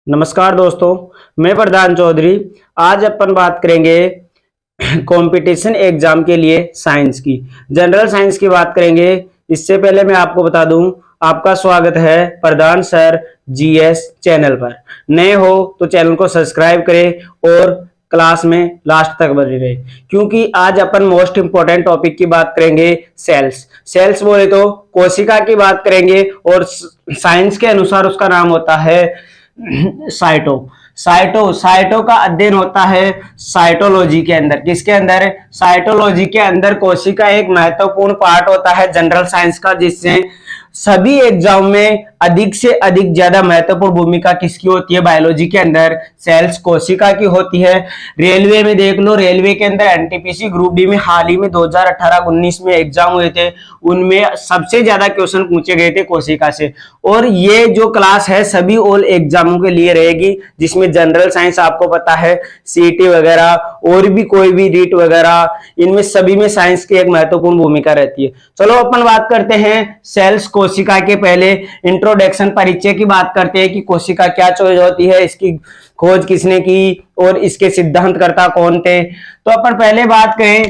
नमस्कार दोस्तों, मैं प्रधान चौधरी। आज अपन बात करेंगे कंपटीशन एग्जाम के लिए साइंस की, जनरल साइंस की बात करेंगे। इससे पहले मैं आपको बता दूं, आपका स्वागत है प्रधान सर जीएस चैनल पर। नए हो तो चैनल को सब्सक्राइब करें और क्लास में लास्ट तक बने रहे, क्योंकि आज अपन मोस्ट इंपोर्टेंट टॉपिक की बात करेंगे। सेल्स बोले तो कोशिका की बात करेंगे, और साइंस के अनुसार उसका नाम होता है साइटो का अध्ययन होता है साइटोलॉजी के अंदर। किसके अंदर? साइटोलॉजी के अंदर कोशिका एक महत्वपूर्ण पार्ट होता है जनरल साइंस का, जिससे सभी एग्जाम में अधिक से अधिक ज्यादा महत्वपूर्ण भूमिका किसकी होती है? बायोलॉजी के अंदर सेल्स कोशिका की होती है। रेलवे में देख लो, रेलवे के अंदर एनटीपीसी ग्रुप डी में हाल ही में 2018-19 में एग्जाम हुए थे, उनमें सबसे ज्यादा क्वेश्चन पूछे गए थे कोशिका से। और ये जो क्लास है सभी ऑल एग्जामों के लिए रहेगी, जिसमें जनरल साइंस आपको पता है, सीईटी वगैरह और भी कोई भी रीट वगैरह, इनमें सभी में साइंस की एक महत्वपूर्ण भूमिका रहती है। चलो अपन बात करते हैं सेल्स कोशिका के। पहले इंट्रोडक्शन परिचय की बात करते हैं कि कोशिका क्या चीज होती है, इसकी खोज किसने की और इसके सिद्धांतकर्ता कौन थे। तो अपन पहले बात करें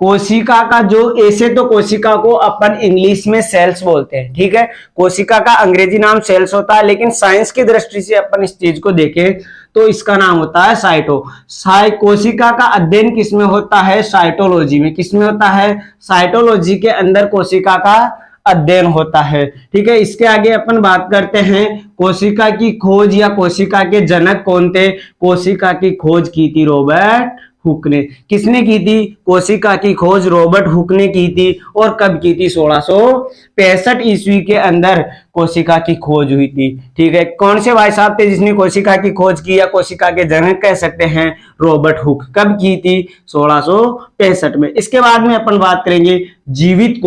कोशिका का जो ऐसे तो कोशिका को अपन इंग्लिश में सेल्स बोलते हैं, ठीक है। कोशिका का अंग्रेजी नाम सेल्स होता है, लेकिन साइंस की दृष्टि से अपन इस चीज को देखें तो इसका नाम होता है कोशिका का अध्ययन किसमें होता है? साइटोलॉजी में। किसमें होता है? साइटोलॉजी के अंदर कोशिका का अध्ययन होता है, ठीक है। इसके आगे अपन बात करते हैं कोशिका की खोज या कोशिका के जनक कौन थे। कोशिका की खोज की थी रॉबर्ट हुक ने। किसने की थी? कोशिका की खोज रॉबर्ट हुक ने की थी। और कब की थी? 1665 ईस्वी के अंदर कोशिका की खोज हुई थी, ठीक है। कौन से भाई साहब थे जिसने कोशिका की खोज की या कोशिका के जनक कह सकते हैं? Robert Hooke. कब की थी? 1665 में। इसके बाद में अपन बात करेंगे जीवित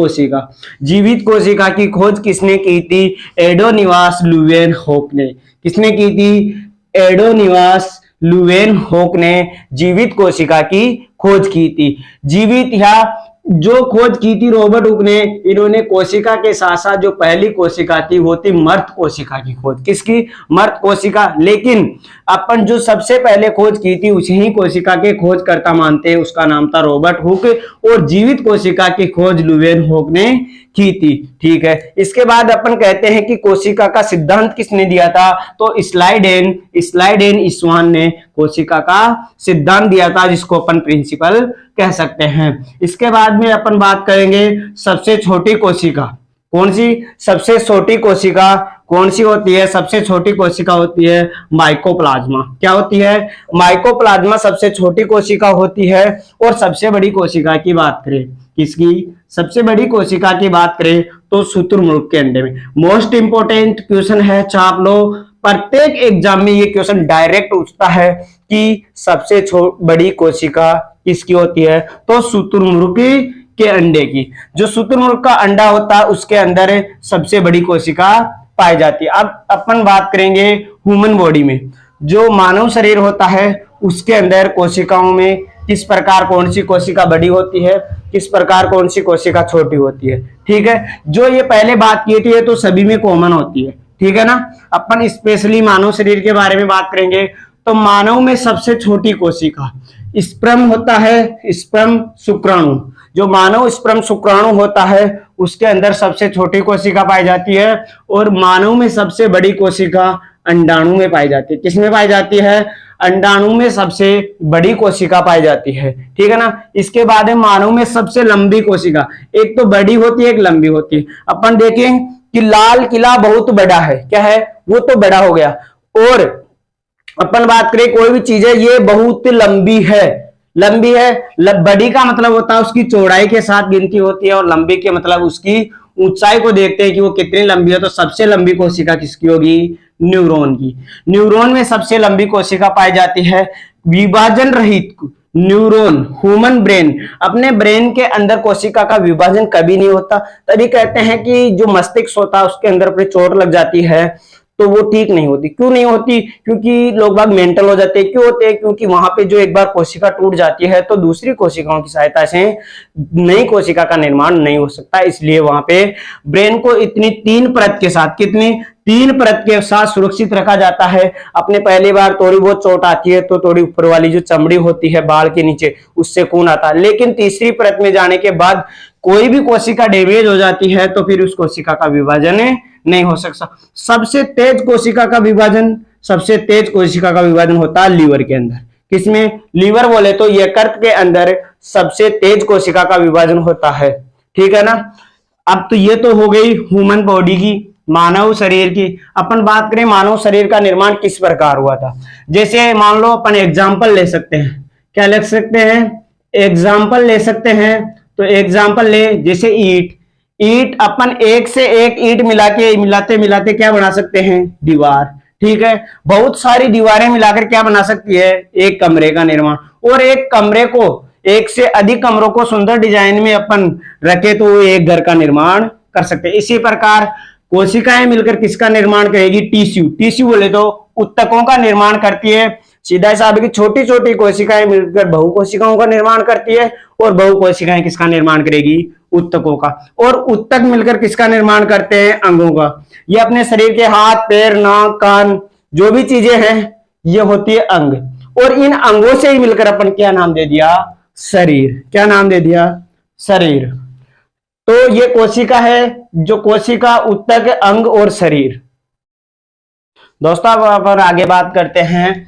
कोशिका की खोज किसने की थी? एडोनिवास लुवेनहोक ने। किसने की थी? एडोनिवास लुवेनहोक ने जीवित कोशिका की खोज की थी। जीवित या जो खोज की थी रॉबर्ट हुक ने, इन्होंने कोशिका के साथ साथ जो पहली कोशिका थी वो थी मर्त कोशिका की खोज। किसकी? मर्त कोशिका। लेकिन अपन जो सबसे पहले खोज की थी उसे ही कोशिका के खोजकर्ता मानते हैं, उसका नाम था रॉबर्ट हुक। और जीवित कोशिका की खोज लुवेनहोक ने की थी, ठीक है। इसके बाद अपन कहते हैं कि कोशिका का सिद्धांत किसने दिया था? तो स्लाइडेन इस्वान ने कोशिका का सिद्धांत दिया था, जिसको अपन प्रिंसिपल कह सकते हैं। इसके बाद में अपन बात करेंगे सबसे छोटी कोशिका। कौन सी? सबसे छोटी कोशिका कौन सी होती है? सबसे छोटी कोशिका होती है माइकोप्लाज्मा। क्या होती है? माइकोप्लाज्मा सबसे छोटी कोशिका होती है। और सबसे बड़ी कोशिका की बात करें, किसकी? सबसे बड़ी कोशिका की बात करें तो शुतुरमुर्ग के अंडे में। मोस्ट इंपोर्टेंट क्वेश्चन है, छाप लो। प्रत्येक एग्जाम में ये क्वेश्चन डायरेक्ट उठता है कि सबसे बड़ी कोशिका किसकी होती है? तो शुतुरमुर्ग के अंडे की। जो शुतुरमुर्ग का अंडा होता है उसके अंदर सबसे बड़ी कोशिका पाई जाती है। अब अपन बात करेंगे ह्यूमन बॉडी में, जो मानव शरीर होता है उसके अंदर कोशिकाओं में किस प्रकार कौन सी कोशिका बड़ी होती है, किस प्रकार कौन सी कोशिका छोटी होती है, ठीक है। जो ये पहले बात की थी तो सभी में कॉमन होती है, ठीक है ना। अपन स्पेशली मानव शरीर के बारे में बात करेंगे तो मानव में सबसे छोटी कोशिका स्पर्म होता है, स्पर्म शुक्राणु। जो मानव स्पर्म शुक्राणु होता है उसके अंदर सबसे छोटी कोशिका पाई जाती है। और मानव में सबसे बड़ी कोशिका अंडाणु में पाई जाती है। किसमें पाई जाती है? अंडाणु में सबसे बड़ी कोशिका पाई जाती है, ठीक है ना। इसके बाद में मानव में सबसे लंबी कोशिका, एक तो बड़ी होती है एक लंबी होती है। अपन देखें कि लाल किला बहुत बड़ा है, क्या है? वो तो बड़ा हो गया। और अपन बात करें कोई भी चीज है ये बहुत लंबी है, बड़ी का मतलब होता है उसकी चौड़ाई के साथ गिनती होती है, और लंबी के मतलब उसकी ऊंचाई को देखते हैं कि वो कितनी लंबी है। तो सबसे लंबी कोशिका किसकी होगी? न्यूरॉन की। न्यूरॉन में सबसे लंबी कोशिका पाई जाती है। विभाजन रहित न्यूरॉन, ह्यूमन ब्रेन, अपने ब्रेन के अंदर कोशिका का विभाजन कभी नहीं होता। तभी कहते हैं कि जो मस्तिष्क होता है उसके अंदर अपनी चोट लग जाती है तो वो ठीक नहीं होती। क्यों नहीं होती? क्योंकि लोग बाग मेंटल हो जाते हैं। क्यों होते हैं? क्योंकि वहां पे जो एक बार कोशिका टूट जाती है तो दूसरी कोशिकाओं की सहायता से नई कोशिका का निर्माण नहीं हो सकता। इसलिए वहां पे ब्रेन को इतनी 3 परत के साथ, कितनी तीन परत के साथ सुरक्षित रखा जाता है। अपने पहली बार थोड़ी बहुत चोट आती है तो थोड़ी ऊपर वाली जो चमड़ी होती है बाल के नीचे उससे खून आता है, लेकिन तीसरी परत में जाने के बाद कोई भी कोशिका डैमेज हो जाती है तो फिर उस कोशिका का विभाजन नहीं हो सकता। सबसे तेज कोशिका का विभाजन होता है लीवर के अंदर। किसमें? लीवर बोले तो यकृत के अंदर सबसे तेज कोशिका का विभाजन होता है। ठीक है ना। अब तो ये तो हो गई ह्यूमन बॉडी की, मानव शरीर की। अपन बात करें मानव शरीर का निर्माण किस प्रकार हुआ था। जैसे मान लो अपन एग्जाम्पल ले सकते हैं। क्या ले सकते हैं? एग्जाम्पल ले सकते हैं। तो एग्जाम्पल ले, जैसे ईट अपन एक से एक ईट मिलाते मिलाते क्या बना सकते हैं? दीवार। ठीक है। बहुत सारी दीवारें मिलाकर क्या बना सकती है? एक कमरे का निर्माण। और एक कमरे को, एक से अधिक कमरों को सुंदर डिजाइन में अपन रखे तो एक घर का निर्माण कर सकते हैं। इसी प्रकार कोशिकाएं मिलकर किसका निर्माण करेगी? टिश्यू बोले तो उत्तकों का निर्माण करती है। सीधा हिसाब है कि छोटी छोटी कोशिकाएं मिलकर बहु कोशिकाओं का निर्माण करती है और बहु कोशिकाएं किसका निर्माण करेगी? उत्तकों का। और उत्तक मिलकर किसका निर्माण करते हैं? अंगों का। ये अपने शरीर के हाथ, पैर, नाक, कान जो भी चीजें हैं ये होती है अंग। और इन अंगों से ही मिलकर अपन क्या नाम दे दिया? शरीर। क्या नाम दे दिया? शरीर। तो ये कोशिका है, जो कोशिका, उत्तक, अंग और शरीर। दोस्तों अब आगे बात करते हैं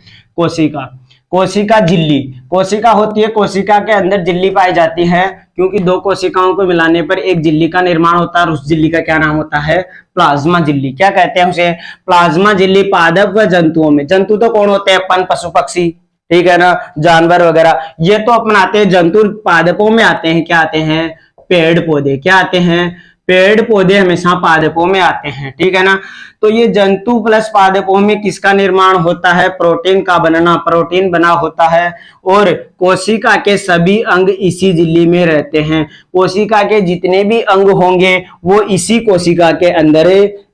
कोशिका झिल्ली। कोशिका होती है, कोशिका के अंदर झिल्ली पाई जाती है, क्योंकि दो कोशिकाओं को मिलाने पर एक झिल्ली का निर्माण होता है और उस झिल्ली का क्या नाम होता है? प्लाज्मा झिल्ली। क्या कहते हैं उसे? प्लाज्मा झिल्ली। पादप व जंतुओं में, जंतु तो कौन होते हैं? अपन, पशु पक्षी, ठीक है ना, जानवर वगैरह, ये तो अपन आते हैं जंतु। पादपों में आते हैं, क्या आते हैं? पेड़ पौधे। क्या आते हैं? पेड़ पौधे हमेशा पादपों में आते हैं। ठीक है ना। तो ये जंतु प्लस पादपों में किसका निर्माण होता है? प्रोटीन का बनना, प्रोटीन बना होता है। और कोशिका के सभी अंग इसी झिल्ली में रहते हैं। कोशिका के जितने भी अंग होंगे वो इसी कोशिका के अंदर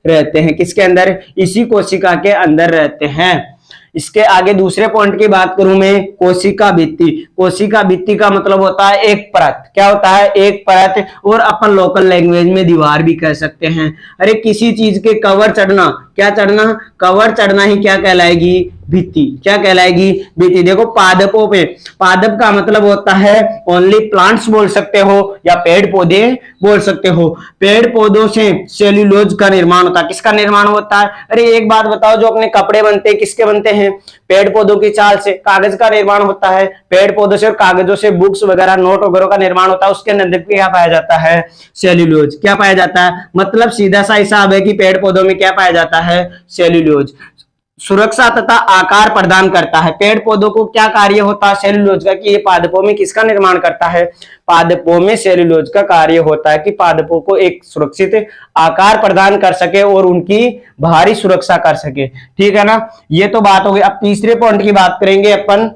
रहते हैं। किसके अंदर? इसी कोशिका के अंदर रहते हैं। इसके आगे दूसरे पॉइंट की बात करूं मैं, कोशिका भित्ति। कोशिका भित्ति का मतलब होता है एक परत। क्या होता है? एक परत। और अपन लोकल लैंग्वेज में दीवार भी कह सकते हैं। अरे किसी चीज के कवर चढ़ना, क्या चढ़ना? कवर चढ़ना ही क्या कहलाएगी? भित्ति। क्या कहलाएगी? भित्ति। देखो पादपों पे, पादप का मतलब होता है ओनली प्लांट्स बोल सकते हो या पेड़ पौधे बोल सकते हो। पेड़ पौधों से सेल्यूलोज का निर्माण होता है। किसका निर्माण होता है? अरे एक बात बताओ, जो अपने कपड़े बनते हैं किसके बनते हैं? पेड़ पौधों की छाल से। कागज का निर्माण होता है पेड़ पौधों से, और कागजों से बुक्स वगैरह, नोट वगैरह का निर्माण होता है। उसके अंदर क्या पाया जाता है? सेल्यूलोज। क्या पाया जाता है? मतलब सीधा सा हिसाब है कि पेड़ पौधों में क्या पाया जाता है? सेल्यूलोज। सुरक्षा तथा आकार प्रदान करता है। पेड़ पौधों को क्या कार्य होता है सेल्यूलोज का? कि ये पादपों में किसका निर्माण करता है? पादपों में सेल्यूलोज का कार्य होता है कि पादपों को एक सुरक्षित आकार प्रदान कर सके और उनकी भारी सुरक्षा कर सके। ठीक है ना। ये तो बात हो गई। अब तीसरे पॉइंट की बात करेंगे अपन,